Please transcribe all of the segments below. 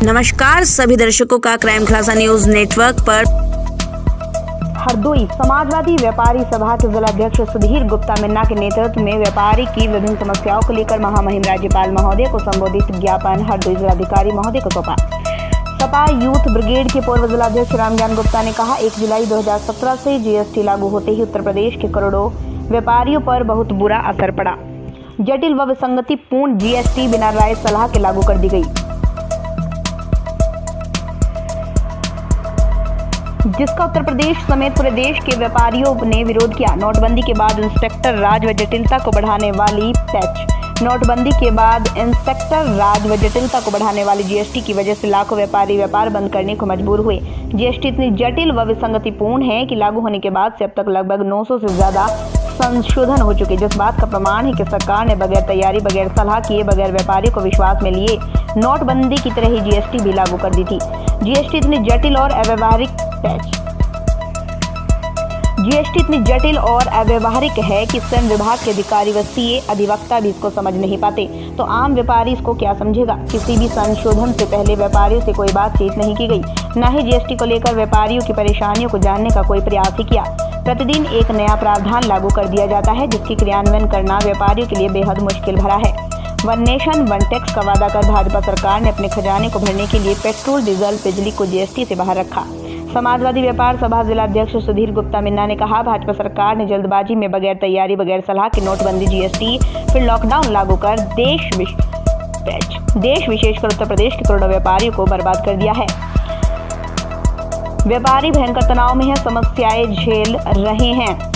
नमस्कार सभी दर्शकों का क्राइम खुलासा न्यूज नेटवर्क पर। हरदोई समाजवादी व्यापारी सभा के जिलाध्यक्ष सुधीर गुप्ता मिन्ना के नेतृत्व में व्यापारी की विभिन्न समस्याओं को लेकर महामहिम राज्यपाल महोदय को संबोधित ज्ञापन हरदोई जिलाधिकारी महोदय को सौंपा। सपा यूथ ब्रिगेड के पूर्व जिलाध्यक्ष रामज्ञान गुप्ता ने कहा, 1 जुलाई 2017 से जीएसटी लागू होते ही उत्तर प्रदेश के करोड़ों व्यापारियों पर बहुत बुरा असर पड़ा। जटिल व विसंगतिपूर्ण जीएसटी बिना राय सलाह के लागू कर दी गई, जिसका उत्तर प्रदेश समेत पूरे देश के व्यापारियों ने विरोध किया। नोटबंदी के बाद इंस्पेक्टर राज व जटिलता को बढ़ाने वाली नोटबंदी के बाद इंस्पेक्टर राज व जटिलता को बढ़ाने वाली जीएसटी की वजह से लाखों व्यापारी व्यापार बंद करने को मजबूर हुए। जीएसटी इतनी जटिल व विसंगतिपूर्ण है कि लागू होने के बाद से अब तक लगभग 900 से ज्यादा संशोधन हो चुके, जिस बात का प्रमाण है कि सरकार ने बगैर तैयारी, बगैर सलाह किए, बगैर व्यापारियों को विश्वास में लिए नोटबंदी की तरह ही जीएसटी भी लागू कर दी थी। जीएसटी इतनी जटिल और अव्यवहारिक है कि स्वयं विभाग के अधिकारी व सीए अधिवक्ता भी इसको समझ नहीं पाते, तो आम व्यापारी इसको क्या समझेगा। किसी भी संशोधन से पहले व्यापारियों से कोई बातचीत नहीं की गई, न ही जीएसटी को लेकर व्यापारियों की परेशानियों को जानने का कोई प्रयास ही किया। प्रतिदिन एक नया प्रावधान लागू कर दिया जाता है, जिसकी क्रियान्वयन करना व्यापारियों के लिए बेहद मुश्किल भरा है। वन नेशन वन टैक्स का वादा कर भाजपा सरकार ने अपने खजाने को भरने के लिए पेट्रोल, डीजल, बिजली को जीएसटी से बाहर रखा। समाजवादी व्यापार सभा जिलाध्यक्ष सुधीर गुप्ता मिन्ना ने कहा, भाजपा सरकार ने जल्दबाजी में बगैर तैयारी, बगैर सलाह की नोटबंदी, जीएसटी, फिर लॉकडाउन लागू कर देश विशेषकर उत्तर प्रदेश के करोड़ों व्यापारियों को बर्बाद कर दिया है। व्यापारी भयंकर तनाव में है, समस्याएं झेल रहे हैं।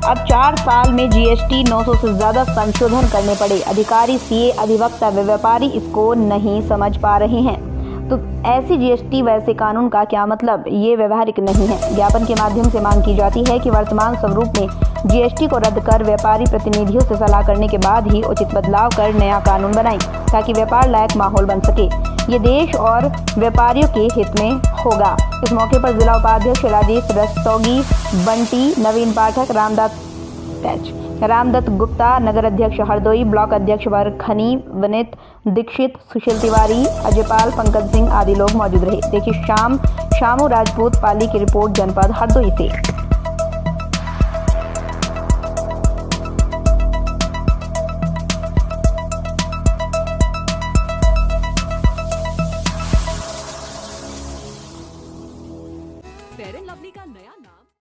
अब 4 साल में जीएसटी 900 से ज्यादा संशोधन करने पड़े। अधिकारी, सीए, अधिवक्ता व व्यापारी इसको नहीं समझ पा रहे हैं, तो ऐसी जीएसटी वैसे कानून का क्या मतलब, ये व्यवहारिक नहीं है। ज्ञापन के माध्यम से मांग की जाती है कि वर्तमान स्वरूप में जीएसटी को रद्द कर व्यापारी प्रतिनिधियों से सलाह करने के बाद ही उचित बदलाव कर नया कानून बनाएं, ताकि व्यापार लायक माहौल बन सके। ये देश और व्यापारियों के हित में होगा। इस मौके पर जिला उपाध्यक्ष राजेश रस्तोगी, बंटी, नवीन पाठक, रामदत्त गुप्ता, नगर अध्यक्ष हरदोई, ब्लॉक अध्यक्ष वरखनी, विनीत दीक्षित, सुशील तिवारी, अजयपाल, पंकज सिंह आदि लोग मौजूद रहे। देखिए शामू राजपूत पाली की रिपोर्ट जनपद हरदोई से।